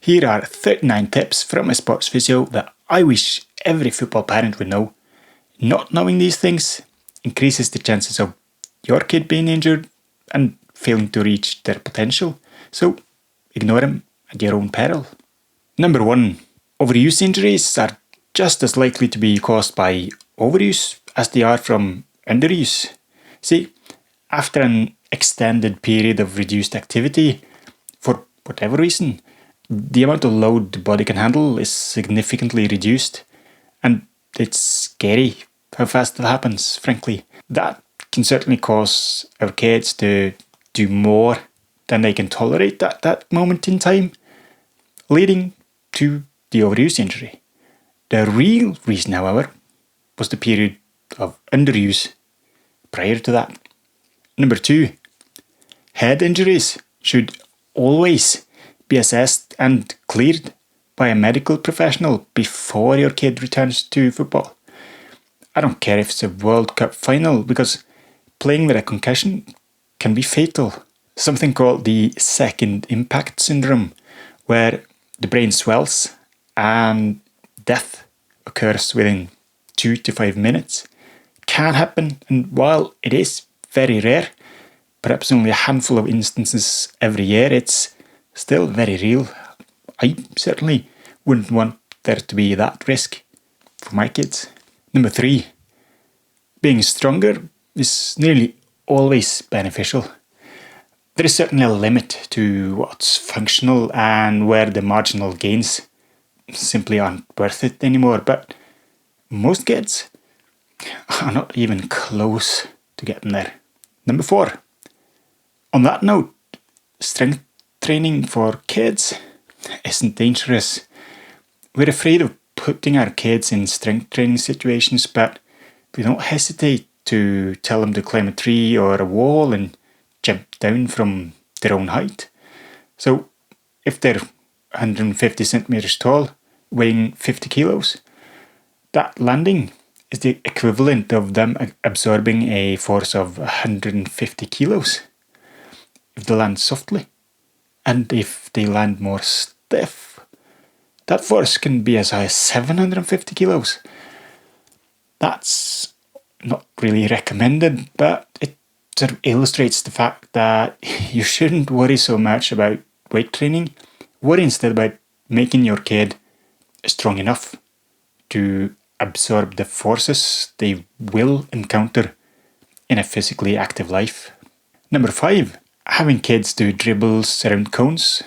Here are 39 tips from a sports physio that I wish every football parent would know. Not knowing these things increases the chances of your kid being injured and failing to reach their potential, so ignore them at your own peril. Number 1. Overuse injuries are just as likely to be caused by overuse as they are from underuse. See, after an extended period of reduced activity, for whatever reason, the amount of load the body can handle is significantly reduced, and it's scary how fast that happens, frankly. That can certainly cause our kids to do more than they can tolerate at that moment in time, leading to the overuse injury. The real reason, however, was the period of underuse prior to that. Number 2, head injuries should always be assessed and cleared by a medical professional before your kid returns to football. I don't care if it's a World Cup final, because playing with a concussion can be fatal. Something called the second impact syndrome, where the brain swells and death occurs within 2 to 5 minutes, can happen, and while it is very rare, perhaps only a handful of instances every year, it's still very real. I certainly wouldn't want there to be that risk for my kids. Number 3, being stronger is nearly always beneficial. There is certainly a limit to what's functional and where the marginal gains simply aren't worth it anymore, but most kids are not even close to getting there. Number 4, on that note, strength training for kids isn't dangerous. We're afraid of putting our kids in strength training situations, but we don't hesitate to tell them to climb a tree or a wall and jump down from their own height. So if they're 150 centimeters tall, weighing 50 kilos, that landing is the equivalent of them absorbing a force of 150 kilos if they land softly. And if they land more stiff, that force can be as high as 750 kilos. That's not really recommended, but it sort of illustrates the fact that you shouldn't worry so much about weight training. Worry instead about making your kid strong enough to absorb the forces they will encounter in a physically active life. Number 5, having kids do dribbles around cones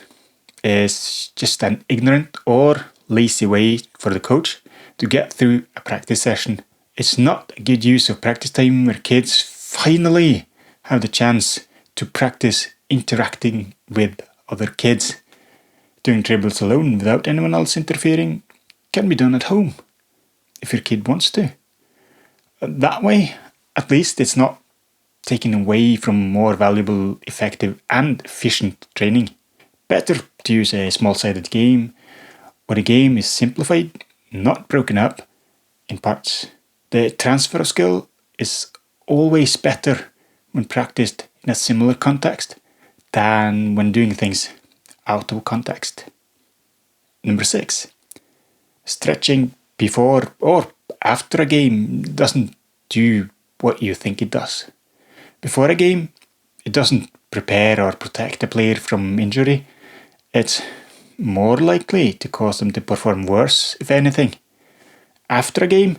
is just an ignorant or lazy way for the coach to get through a practice session. It's not a good use of practice time where kids finally have the chance to practice interacting with other kids. Doing dribbles alone without anyone else interfering can be done at home if your kid wants to. That way, at least it's not taken away from more valuable, effective and efficient training. Better to use a small-sided game, where the game is simplified, not broken up in parts. The transfer of skill is always better when practiced in a similar context than when doing things out of context. Number 6, stretching before or after a game doesn't do what you think it does. Before a game, it doesn't prepare or protect a player from injury. It's more likely to cause them to perform worse, if anything. After a game,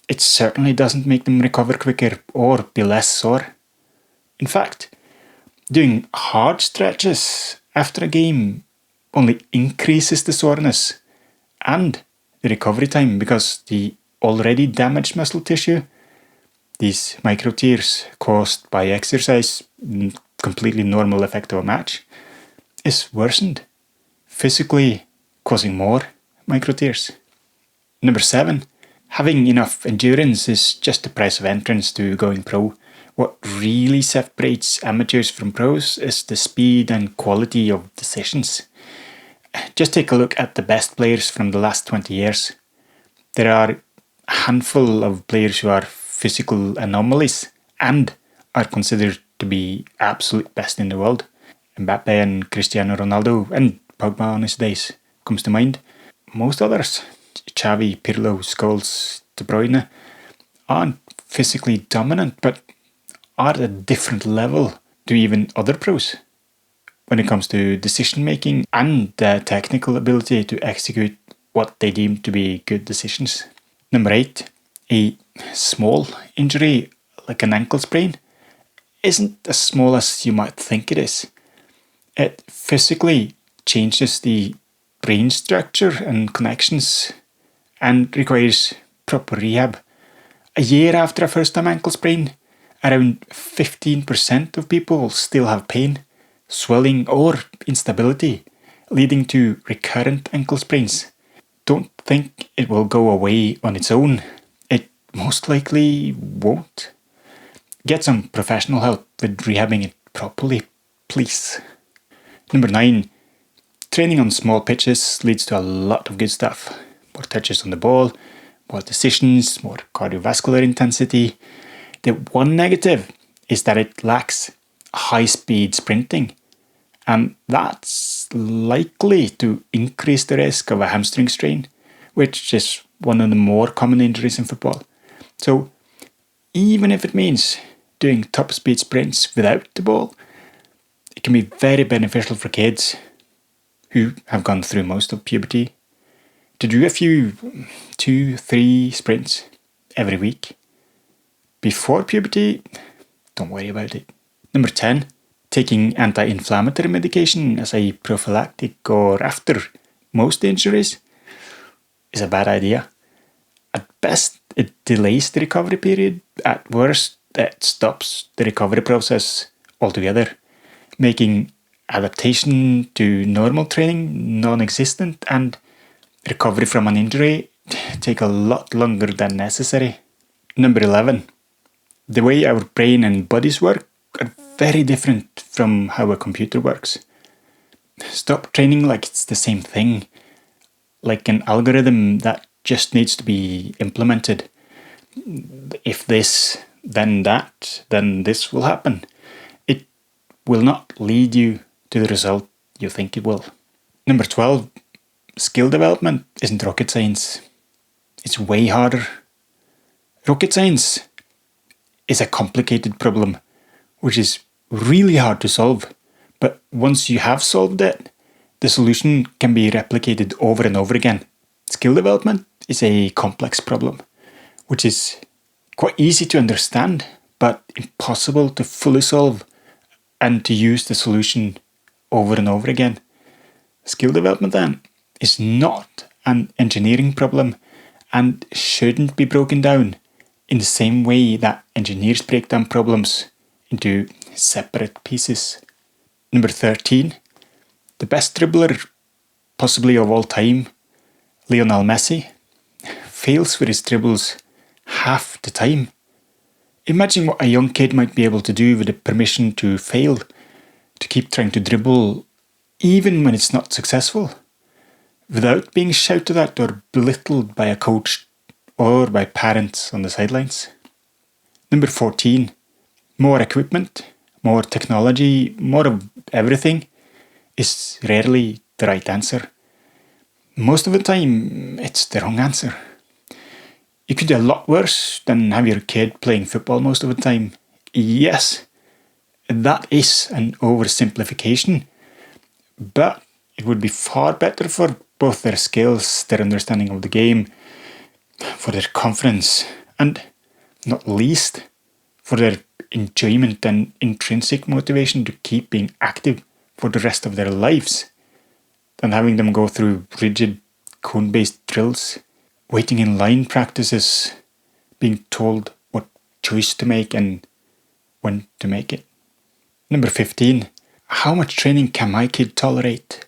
it certainly doesn't make them recover quicker or be less sore. In fact, doing hard stretches after a game only increases the soreness and the recovery time, because the already damaged muscle tissue, these micro tears caused by exercise, completely normal effect of a match, is worsened, physically causing more micro tears. Number 7, having enough endurance is just the price of entrance to going pro. What really separates amateurs from pros is the speed and quality of decisions. Just take a look at the best players from the last 20 years. There are a handful of players who are physical anomalies and are considered to be absolute best in the world. Mbappe and Cristiano Ronaldo and Pogba on his days comes to mind. Most others, Xavi, Pirlo, Scholes, De Bruyne, aren't physically dominant, but are at a different level to even other pros when it comes to decision making and the technical ability to execute what they deem to be good decisions. Number 8, a small injury like an ankle sprain isn't as small as you might think it is. It physically changes the brain structure and connections and requires proper rehab. A year after a first-time ankle sprain, around 15% of people still have pain, swelling or instability, leading to recurrent ankle sprains. Don't think it will go away on its own. It most likely won't. Get some professional help with rehabbing it properly, please. Number 9. Training on small pitches leads to a lot of good stuff. More touches on the ball, more decisions, more cardiovascular intensity. The one negative is that it lacks high-speed sprinting, and that's likely to increase the risk of a hamstring strain, which is one of the more common injuries in football. So even if it means doing top-speed sprints without the ball, it can be very beneficial for kids who have gone through most of puberty to do a few 2-3 sprints every week. Before puberty, don't worry about it. Number 10, taking anti-inflammatory medication as a prophylactic or after most injuries is a bad idea. At best, it delays the recovery period. At worst, it stops the recovery process altogether, making adaptation to normal training non-existent and recovery from an injury take a lot longer than necessary. Number 11. The way our brain and bodies work are very different from how a computer works. Stop training like it's the same thing, like an algorithm that just needs to be implemented. If this, then that, then this will happen. It will not lead you to the result you think it will. Number 12. Skill development isn't rocket science. It's way harder. Rocket science is a complicated problem, which is really hard to solve. But once you have solved it, the solution can be replicated over and over again. Skill development is a complex problem, which is quite easy to understand, but impossible to fully solve and to use the solution over and over again. Skill development then is not an engineering problem and shouldn't be broken down in the same way that engineers break down problems into separate pieces. Number 13. The best dribbler possibly of all time, Lionel Messi, fails with his dribbles half the time. Imagine what a young kid might be able to do with the permission to fail, to keep trying to dribble even when it's not successful, without being shouted at or belittled by a coach or by parents on the sidelines. Number 14. More equipment, more technology, more of everything is rarely the right answer. Most of the time, it's the wrong answer. You could do a lot worse than have your kid playing football most of the time. Yes, that is an oversimplification, but it would be far better for both their skills, their understanding of the game, for their confidence, and not least for their enjoyment and intrinsic motivation to keep being active for the rest of their lives, than having them go through rigid cone-based drills, waiting in line practices, being told what choice to make and when to make it. Number 15. How much training can my kid tolerate?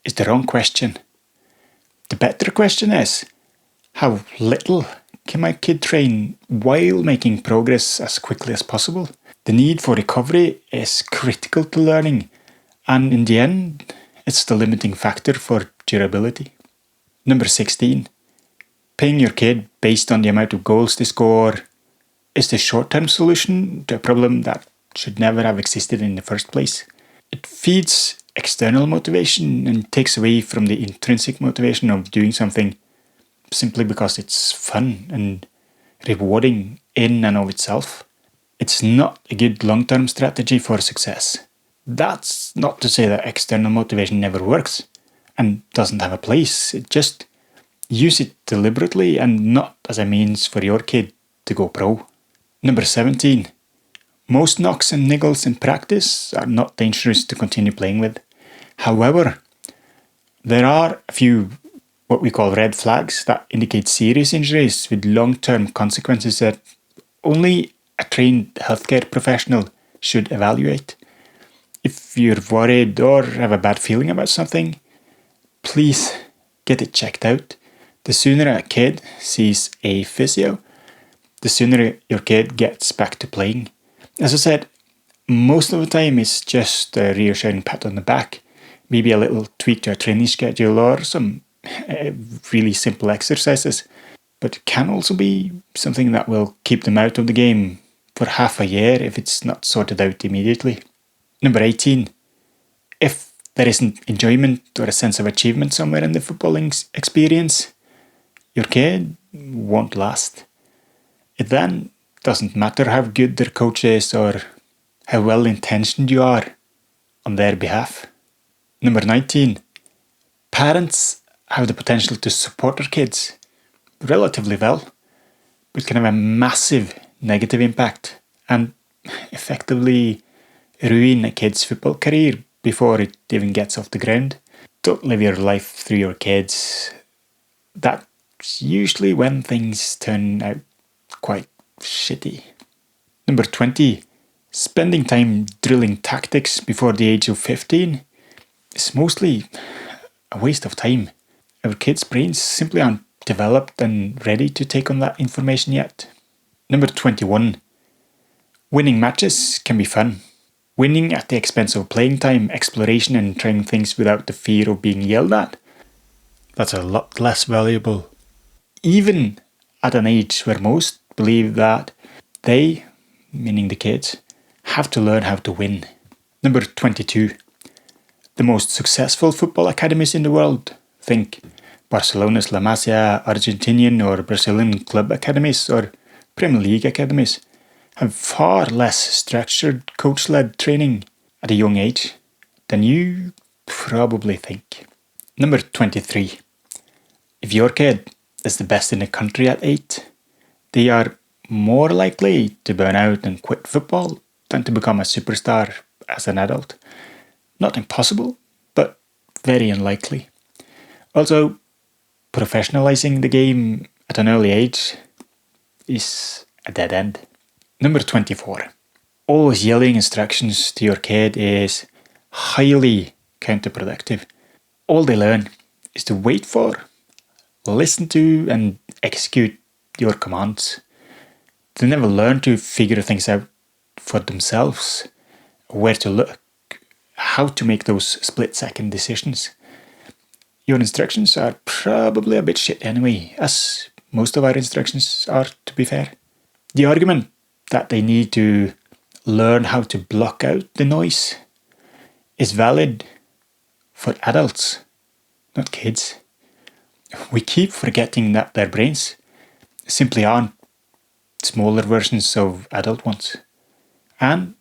Is the wrong question. The better question is, how little can my kid train while making progress as quickly as possible? The need for recovery is critical to learning, and in the end, it's the limiting factor for durability. Number 16. Paying your kid based on the amount of goals they score is the short-term solution to a problem that should never have existed in the first place. It feeds external motivation and takes away from the intrinsic motivation of doing something simply because it's fun and rewarding in and of itself. It's not a good long-term strategy for success. That's not to say that external motivation never works and doesn't have a place. Just use it deliberately and not as a means for your kid to go pro. Number 17. Most knocks and niggles in practice are not dangerous to continue playing with. However, there are a few what we call red flags that indicate serious injuries with long-term consequences that only a trained healthcare professional should evaluate. If you're worried or have a bad feeling about something, please get it checked out. The sooner a kid sees a physio, the sooner your kid gets back to playing. As I said, most of the time it's just a reassuring pat on the back, maybe a little tweak to a training schedule or some really simple exercises. But it can also be something that will keep them out of the game for half a year if it's not sorted out immediately. Number 18. If there isn't enjoyment or a sense of achievement somewhere in the footballing experience, your kid won't last. It then doesn't matter how good their coach is or how well intentioned you are on their behalf. Number 19. Parents have the potential to support their kids relatively well, but can have a massive negative impact and effectively ruin a kid's football career before it even gets off the ground. Don't live your life through your kids. That's usually when things turn out quite shitty. Number 20. Spending time drilling tactics before the age of 15 is mostly a waste of time. Our kids' brains simply aren't developed and ready to take on that information yet. Number 21. Winning matches can be fun. Winning at the expense of playing time, exploration and trying things without the fear of being yelled at, that's a lot less valuable. Even at an age where most believe that they, meaning the kids, have to learn how to win. Number 22. The most successful football academies in the world, think Barcelona's La Masia, Argentinian or Brazilian club academies or Premier League academies, have far less structured coach-led training at a young age than you probably think. Number 23. If your kid is the best in the country at 8, they are more likely to burn out and quit football than to become a superstar as an adult. Not impossible, but very unlikely. Also, professionalizing the game at an early age is a dead end. Number 24. Always yelling instructions to your kid is highly counterproductive. All they learn is to wait for, listen to, and execute your commands. They never learn to figure things out for themselves, where to look, how to make those split-second decisions. Your instructions are probably a bit shit anyway, as most of our instructions are, to be fair. The argument that they need to learn how to block out the noise is valid for adults, not kids. We keep forgetting that their brains simply aren't smaller versions of adult ones. And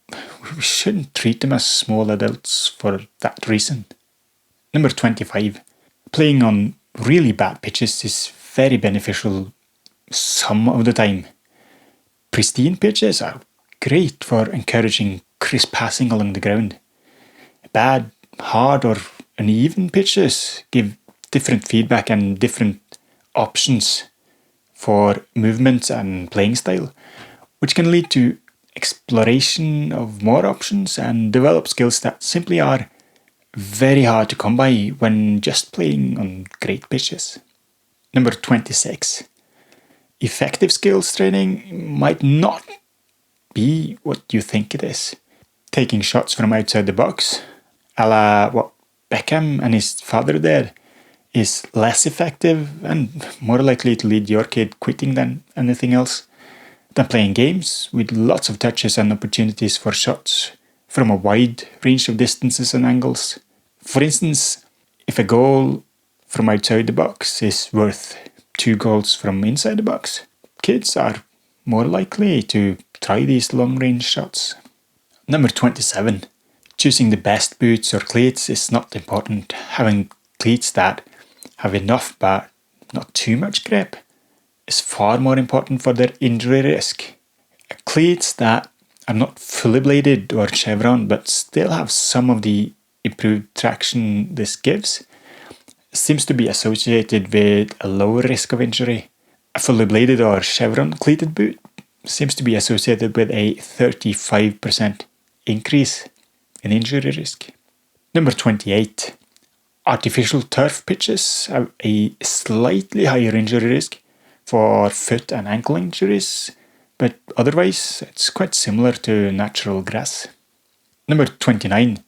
we shouldn't treat them as small adults for that reason. Number 25. Playing on really bad pitches is very beneficial some of the time. Pristine pitches are great for encouraging crisp passing along the ground. Bad, hard or uneven pitches give different feedback and different options for movements and playing style, which can lead to exploration of more options and develop skills that simply are very hard to come by when just playing on great pitches. Number 26. Effective skills training might not be what you think it is. Taking shots from outside the box, a la what Beckham and his father did, is less effective and more likely to lead your kid quitting than anything else. Than playing games with lots of touches and opportunities for shots from a wide range of distances and angles. For instance, if a goal from outside the box is worth 2 goals from inside the box, kids are more likely to try these long-range shots. Number 27. Choosing the best boots or cleats is not important. Having cleats that have enough but not too much grip is far more important for their injury risk. Cleats that are not fully bladed or chevron but still have some of the improved traction this gives seems to be associated with a lower risk of injury. A fully bladed or chevron cleated boot seems to be associated with a 35% increase in injury risk. Number 28. Artificial turf pitches have a slightly higher injury risk for foot and ankle injuries, but otherwise it's quite similar to natural grass. Number 29.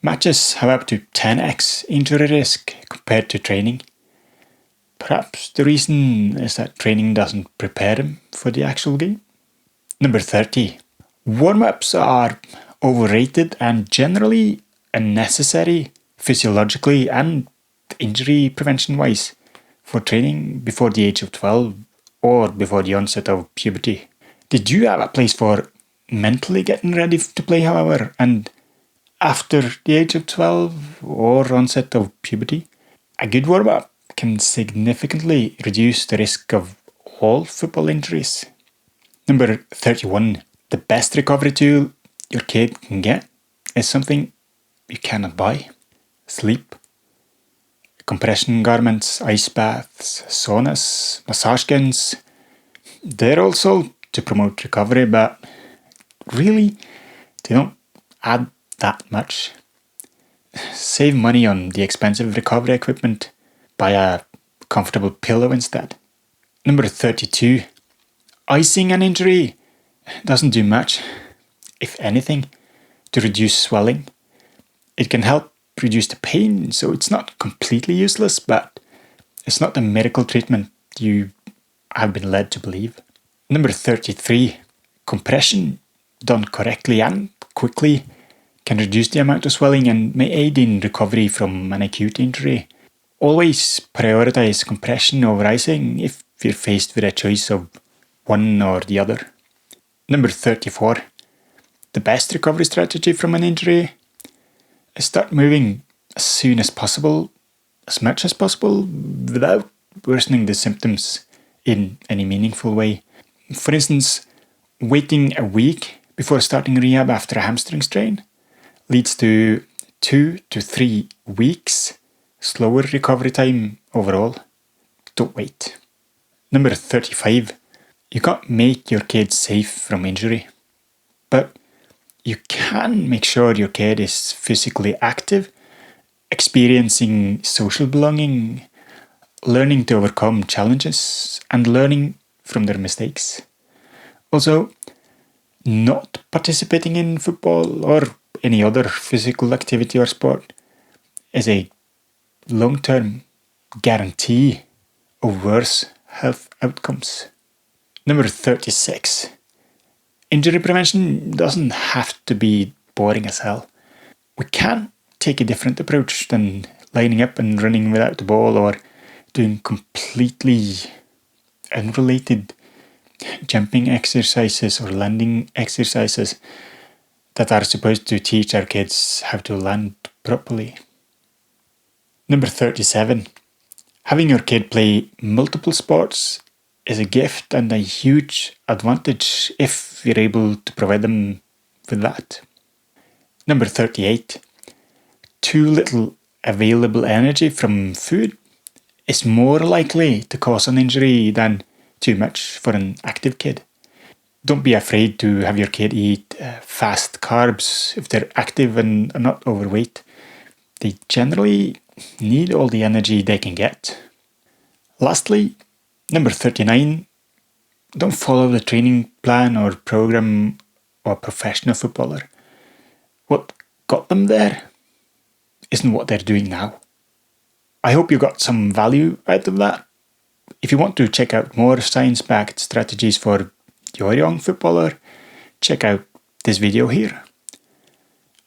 Matches have up to 10x injury risk compared to training. Perhaps the reason is that training doesn't prepare them for the actual game. Number 30. Warm-ups are overrated and generally unnecessary physiologically and injury prevention-wise for training before the age of 12 or before the onset of puberty. They do have a place for mentally getting ready to play, however, and after the age of 12 or onset of puberty, a good warm-up can significantly reduce the risk of all football injuries. Number 31. The best recovery tool your kid can get is something you cannot buy. Sleep. Compression garments, ice baths, saunas, massage guns. They're all sold to promote recovery, but really, they don't add that much. Save money on the expensive recovery equipment. Buy a comfortable pillow instead. Number 32. Icing an injury doesn't do much, if anything, to reduce swelling. It can help reduce the pain, so it's not completely useless, but it's not the medical treatment you have been led to believe. Number 33. Compression done correctly and quickly can reduce the amount of swelling and may aid in recovery from an acute injury. Always prioritize compression over icing if you're faced with a choice of one or the other. Number 34. The best recovery strategy from an injury is start moving as soon as possible, as much as possible, without worsening the symptoms in any meaningful way. For instance, waiting a week before starting rehab after a hamstring strain leads to 2 to 3 weeks slower recovery time overall. Don't wait. Number 35. You can't make your kid safe from injury, but you can make sure your kid is physically active, experiencing social belonging, learning to overcome challenges, and learning from their mistakes. Also, not participating in football or any other physical activity or sport is a long-term guarantee of worse health outcomes. Number 36. Injury prevention doesn't have to be boring as hell. We can take a different approach than lining up and running without the ball or doing completely unrelated jumping exercises or landing exercises that are supposed to teach our kids how to land properly. Number 37. Having your kid play multiple sports is a gift and a huge advantage if you're able to provide them with that. Number 38. Too little available energy from food is more likely to cause an injury than too much for an active kid. Don't be afraid to have your kid eat fast carbs if they're active and are not overweight. They generally need all the energy they can get. Lastly, number 39. Don't follow the training plan or program of a professional footballer. What got them there isn't what they're doing now. I hope you got some value out of that. If you want to check out more science-backed strategies for your young footballer, check out this video here.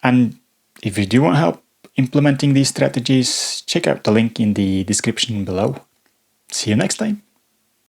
And if you do want help implementing these strategies, check out the link in the description below. See you next time!